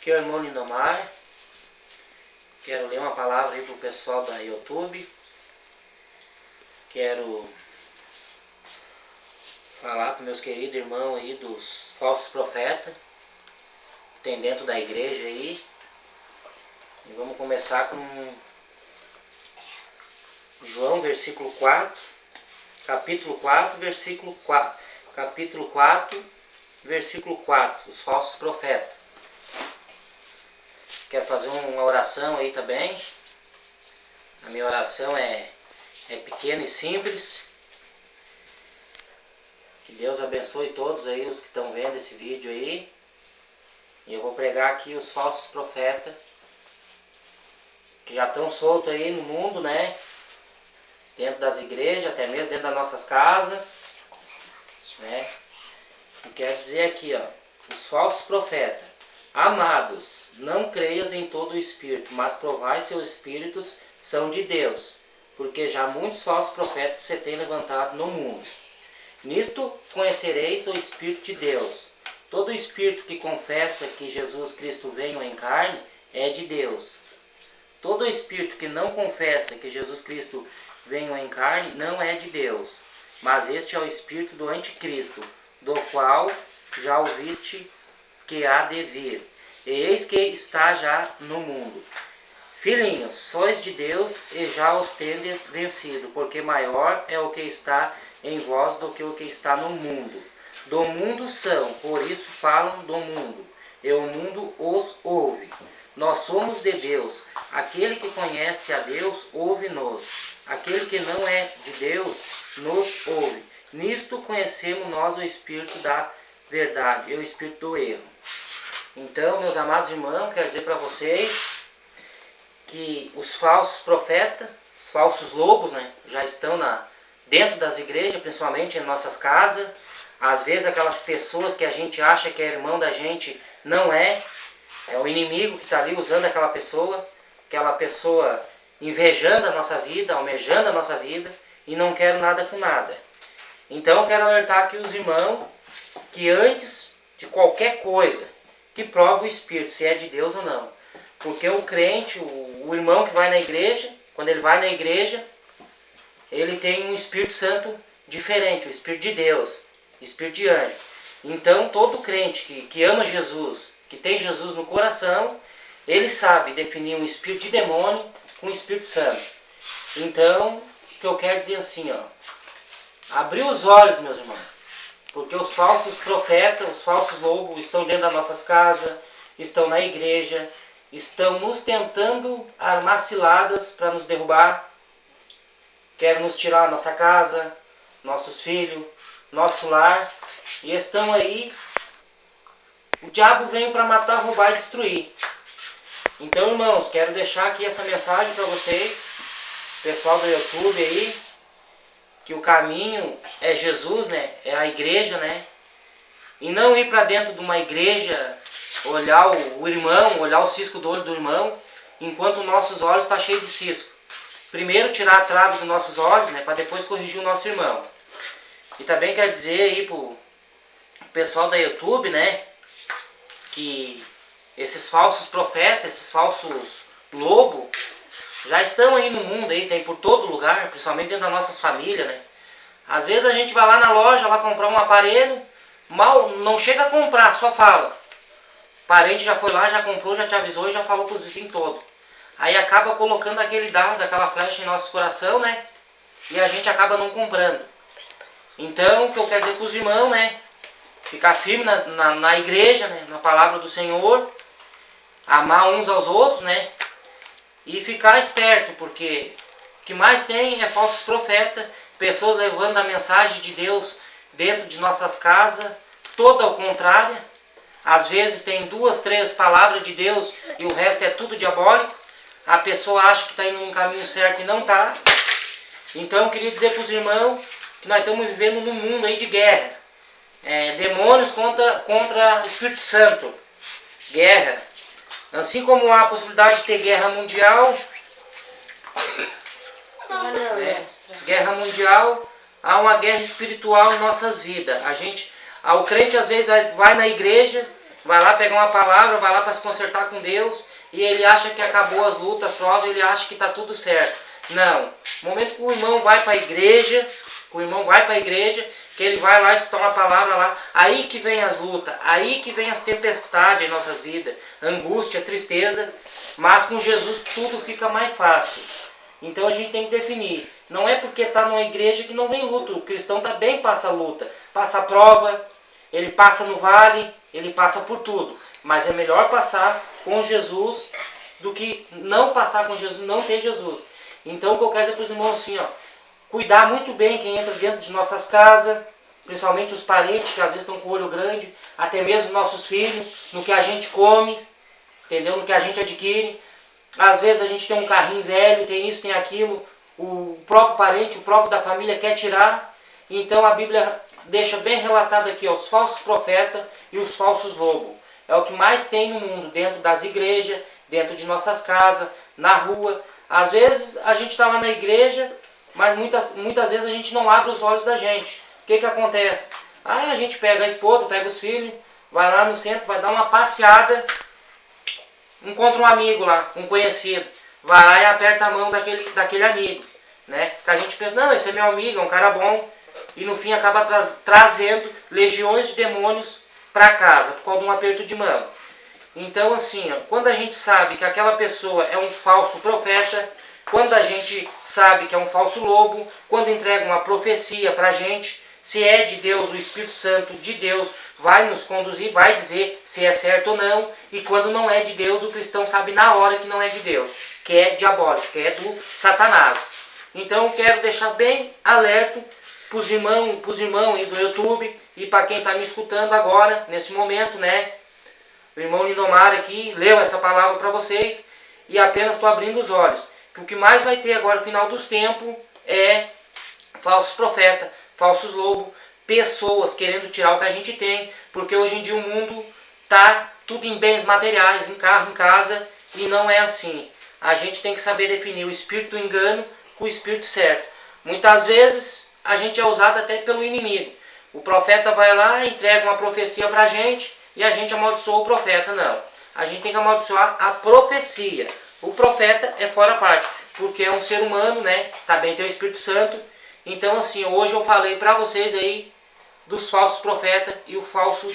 Aqui é o irmão Lindomar. Quero ler uma palavra aí pro pessoal da YouTube. Quero falar para meus queridos irmãos aí dos falsos profetas que tem dentro da igreja aí. E vamos começar com João, versículo 4, capítulo 4, versículo 4. Capítulo 4, versículo 4, os falsos profetas. Quero fazer uma oração aí também. A minha oração é pequena e simples. Que Deus abençoe todos aí, os que estão vendo esse vídeo aí. E eu vou pregar aqui os falsos profetas que já estão soltos aí no mundo, né? Dentro das igrejas, até mesmo dentro das nossas casas, né? E quero dizer aqui, ó, os falsos profetas. Amados, não creias em todo o espírito, mas provai se os espíritos são de Deus, porque já muitos falsos profetas se têm levantado no mundo. Nisto conhecereis o Espírito de Deus. Todo espírito que confessa que Jesus Cristo veio em carne é de Deus. Todo espírito que não confessa que Jesus Cristo veio em carne não é de Deus, mas este é o espírito do anticristo, do qual já ouviste que há de vir. E eis que está já no mundo. Filhinhos, sois de Deus e já os tendes vencido, porque maior é o que está em vós do que o que está no mundo. Do mundo são, por isso falam do mundo, e o mundo os ouve. Nós somos de Deus. Aquele que conhece a Deus, ouve-nos. Aquele que não é de Deus, nos ouve. Nisto conhecemos nós o espírito da verdade e o espírito do erro. Então, meus amados irmãos, quero dizer para vocês que os falsos profetas, os falsos lobos, né, já estão dentro das igrejas, principalmente em nossas casas. Às vezes aquelas pessoas que a gente acha que é irmão da gente, não é. É o inimigo que está ali usando aquela pessoa invejando a nossa vida, almejando a nossa vida, e não quero nada com nada. Então, quero alertar aqui os irmãos que antes de qualquer coisa, que prova o Espírito, se é de Deus ou não. Porque o crente, o irmão que vai na igreja, quando ele vai na igreja, ele tem um Espírito Santo diferente, o Espírito de Deus, Espírito de anjo. Então, todo crente que ama Jesus, que tem Jesus no coração, ele sabe definir um espírito de demônio com o Espírito Santo. Então, o que eu quero dizer assim, abrir os olhos, meus irmãos, porque os falsos profetas, os falsos lobos estão dentro das nossas casas, estão na igreja, estão nos tentando armar ciladas para nos derrubar, querem nos tirar a nossa casa, nossos filhos, nosso lar, e estão aí. O diabo veio para matar, roubar e destruir. Então, irmãos, quero deixar aqui essa mensagem para vocês, pessoal do YouTube aí, que o caminho é Jesus, né? É a igreja, né? E não ir para dentro de uma igreja, olhar o irmão, olhar o cisco do olho do irmão, enquanto nossos olhos estão cheios de cisco. Primeiro tirar a trave dos nossos olhos, né? Para depois corrigir o nosso irmão. E também quero dizer aí pro pessoal da YouTube, né? Que esses falsos profetas, esses falsos lobos, já estão aí no mundo, aí, tem por todo lugar, principalmente dentro das nossas famílias, né? Às vezes a gente vai lá na loja, lá comprar um aparelho, mal não chega a comprar, só fala. O parente já foi lá, já comprou, já te avisou e já falou para os vizinhos todos. Aí acaba colocando aquele dardo, aquela flecha em nosso coração, né? E a gente acaba não comprando. Então, o que eu quero dizer para os irmãos, né? Ficar firme na igreja, né? Na palavra do Senhor, amar uns aos outros, né? E ficar esperto, porque o que mais tem é falsos profetas, pessoas levando a mensagem de Deus dentro de nossas casas, toda ao contrário. Às vezes tem 2, 3 palavras de Deus e o resto é tudo diabólico. A pessoa acha que está indo num caminho certo e não está. Então eu queria dizer para os irmãos que nós estamos vivendo num mundo aí de guerra. Demônios contra o Espírito Santo. Guerra. Assim como há a possibilidade de ter guerra mundial, guerra mundial, há uma guerra espiritual em nossas vidas. O crente às vezes vai na igreja vai lá pegar uma palavra, vai lá para se consertar com Deus, e ele acha que acabou as lutas, as provas, ele acha que está tudo certo. Não. No momento que o irmão vai para a igreja, que ele vai lá escutar uma palavra lá, aí que vem as lutas, aí que vem as tempestades em nossas vidas, angústia, tristeza, mas com Jesus tudo fica mais fácil. Então a gente tem que definir, não é porque está numa igreja que não vem luta, o cristão também passa luta, passa prova, ele passa no vale, ele passa por tudo, mas é melhor passar com Jesus do que não passar com Jesus, não ter Jesus. Então o que eu quero dizer para os irmãos assim, ó, cuidar muito bem quem entra dentro de nossas casas, principalmente os parentes que às vezes estão com o olho grande, até mesmo nossos filhos, no que a gente come, entendeu? No que a gente adquire. Às vezes a gente tem um carrinho velho, tem isso, tem aquilo, o próprio parente, o próprio da família quer tirar. Então a Bíblia deixa bem relatado aqui, ó, os falsos profetas e os falsos lobos. É o que mais tem no mundo, dentro das igrejas, dentro de nossas casas, na rua. Às vezes a gente está lá na igreja, mas muitas vezes a gente não abre os olhos da gente. O que acontece? A gente pega a esposa, pega os filhos, vai lá no centro, vai dar uma passeada, encontra um amigo lá, um conhecido, vai lá e aperta a mão daquele amigo, né? Que a gente pensa, não, esse é meu amigo, é um cara bom, e no fim acaba trazendo legiões de demônios para casa, por causa de um aperto de mão. Então assim, ó, quando a gente sabe que aquela pessoa é um falso profeta, quando a gente sabe que é um falso lobo, quando entrega uma profecia para a gente, se é de Deus, o Espírito Santo de Deus vai nos conduzir, vai dizer se é certo ou não, e quando não é de Deus, o cristão sabe na hora que não é de Deus, que é diabólico, que é do Satanás. Então eu quero deixar bem alerta para os irmãos aí do YouTube e para quem está me escutando agora, nesse momento, né? O irmão Lindomar aqui leu essa palavra para vocês e apenas estou abrindo os olhos. Que o que mais vai ter agora no final dos tempos é falsos profetas, falsos lobos, pessoas querendo tirar o que a gente tem, porque hoje em dia o mundo está tudo em bens materiais, em carro, em casa, e não é assim. A gente tem que saber definir o espírito do engano com o espírito certo. Muitas vezes a gente é usado até pelo inimigo. O profeta vai lá, entrega uma profecia para a gente e a gente amaldiçoa o profeta. Não, a gente tem que amaldiçoar a profecia. O profeta é fora a parte, porque é um ser humano, né? Também tem o Espírito Santo. Então assim, hoje eu falei para vocês aí dos falsos profetas e o falso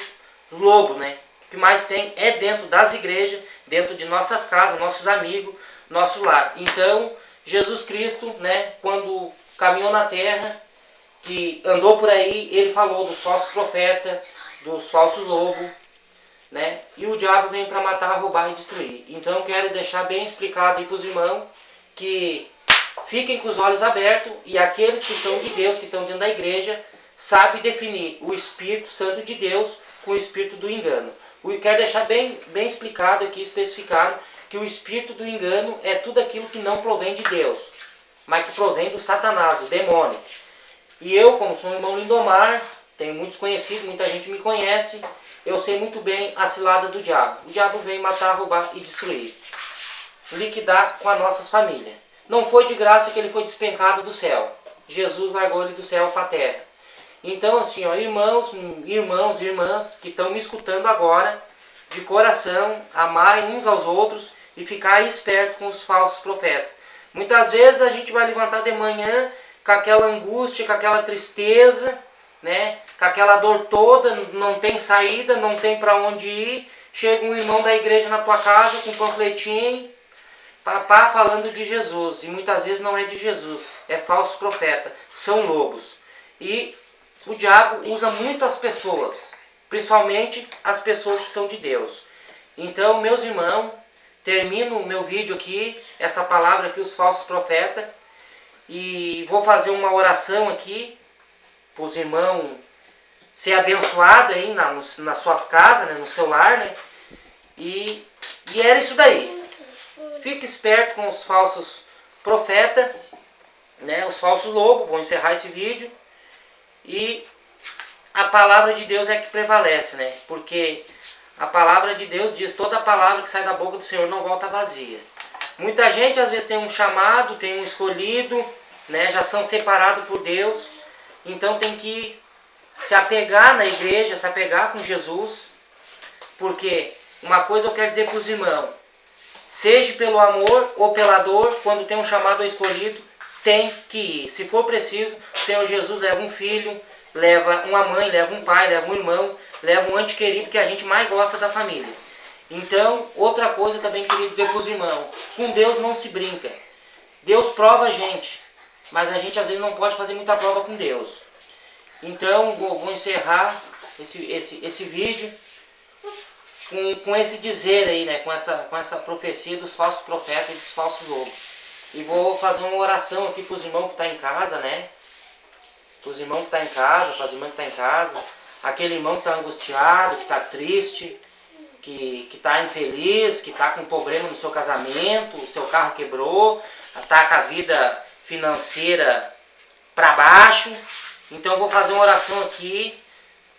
lobo, né? O que mais tem é dentro das igrejas, dentro de nossas casas, nossos amigos, nosso lar. Então, Jesus Cristo, né, quando caminhou na terra, que andou por aí, ele falou dos falsos profetas, dos falsos lobos, né? E o diabo vem para matar, roubar e destruir. Então eu quero deixar bem explicado aí para os irmãos que fiquem com os olhos abertos e aqueles que são de Deus, que estão dentro da igreja, sabem definir o Espírito Santo de Deus com o Espírito do engano. Eu quero deixar bem explicado aqui, especificado, que o Espírito do engano é tudo aquilo que não provém de Deus, mas que provém do Satanás, do demônio. E eu, como sou um irmão Lindomar, tenho muitos conhecidos, muita gente me conhece, eu sei muito bem a cilada do diabo. O diabo vem matar, roubar e destruir. Liquidar com as nossas famílias. Não foi de graça que ele foi despencado do céu. Jesus largou ele do céu para a terra. Então assim, ó, irmãos, irmãs que estão me escutando agora, de coração, amar uns aos outros e ficar esperto com os falsos profetas. Muitas vezes a gente vai levantar de manhã com aquela angústia, com aquela tristeza, né? Com aquela dor toda, não tem saída, não tem para onde ir. Chega um irmão da igreja na tua casa com um panfletinho, papá falando de Jesus. E muitas vezes não é de Jesus, é falso profeta, são lobos. E o diabo usa muito as pessoas, principalmente as pessoas que são de Deus. Então, meus irmãos, termino o meu vídeo aqui, essa palavra aqui, os falsos profetas. E vou fazer uma oração aqui para os irmãos ser abençoados aí nas suas casas, né, no seu lar, né? E era isso daí. Fique esperto com os falsos profetas, né, os falsos lobos. Vou encerrar esse vídeo. E a palavra de Deus é que prevalece, né? Porque a palavra de Deus diz, toda palavra que sai da boca do Senhor não volta vazia. Muita gente às vezes tem um chamado, tem um escolhido, né? Já são separados por Deus. Então tem que se apegar na igreja, se apegar com Jesus, Porque uma coisa eu quero dizer para os irmãos: seja pelo amor ou pela dor, quando tem um chamado escolhido, tem que ir. Se for preciso, o Senhor Jesus leva um filho, leva uma mãe, leva um pai, leva um irmão, leva um ente querido que a gente mais gosta da família. Então, outra coisa eu também queria dizer para os irmãos: com Deus não se brinca. Deus prova a gente, mas a gente às vezes não pode fazer muita prova com Deus. Então, vou encerrar esse vídeo com esse dizer aí, né? Com essa profecia dos falsos profetas e dos falsos lobos. E vou fazer uma oração aqui para os irmãos que estão em casa, né? Para os irmãos que estão em casa, para as irmãs que estão em casa. Aquele irmão que está angustiado, que está triste, que está infeliz, que está com problema no seu casamento, o seu carro quebrou, está com a vida financeira para baixo. Então eu vou fazer uma oração aqui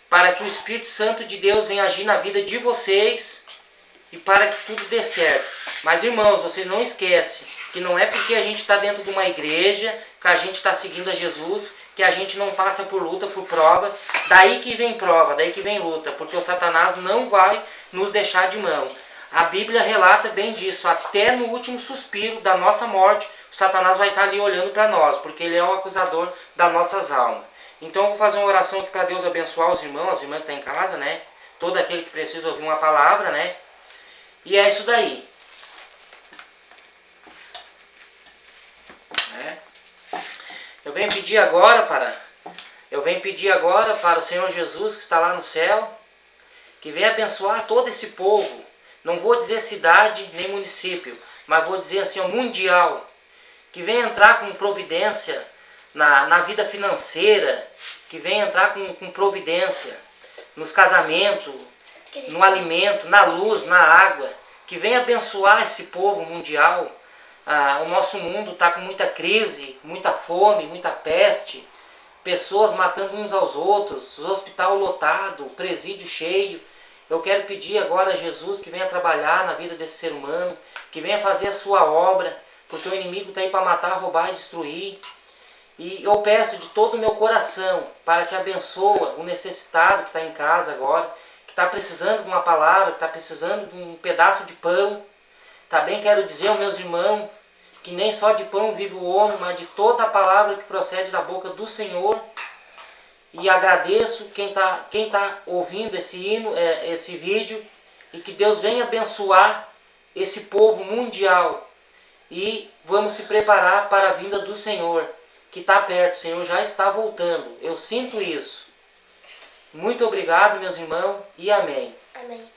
para que o Espírito Santo de Deus venha agir na vida de vocês e para que tudo dê certo. Mas irmãos, vocês não esquecem que não é porque a gente está dentro de uma igreja, que a gente está seguindo a Jesus, que a gente não passa por luta, por prova. Daí que vem prova, daí que vem luta, porque o Satanás não vai nos deixar de mão. A Bíblia relata bem disso: até no último suspiro da nossa morte, o Satanás vai estar ali olhando para nós, porque ele é o acusador das nossas almas. Então eu vou fazer uma oração aqui para Deus abençoar os irmãos, as irmãs que estão em casa, né? Todo aquele que precisa ouvir uma palavra, né? E é isso daí. Eu venho pedir agora para o Senhor Jesus, que está lá no céu, que venha abençoar todo esse povo. Não vou dizer cidade nem município, mas vou dizer assim, mundial. Que venha entrar com providência na vida financeira, que venha entrar com providência nos casamentos, no alimento, na luz, na água. Que venha abençoar esse povo mundial. O nosso mundo está com muita crise, muita fome, muita peste, pessoas matando uns aos outros, os hospitais lotados, presídio cheio. Eu quero pedir agora a Jesus que venha trabalhar na vida desse ser humano, que venha fazer a sua obra, porque o inimigo está aí para matar, roubar e destruir. E eu peço de todo o meu coração para que abençoe o necessitado que está em casa agora, que está precisando de uma palavra, que está precisando de um pedaço de pão. Também quero dizer aos meus irmãos que nem só de pão vive o homem, mas de toda a palavra que procede da boca do Senhor. E agradeço quem tá ouvindo esse vídeo, e que Deus venha abençoar esse povo mundial. E vamos se preparar para a vinda do Senhor, que está perto. O Senhor já está voltando. Eu sinto isso. Muito obrigado, meus irmãos, e amém. Amém.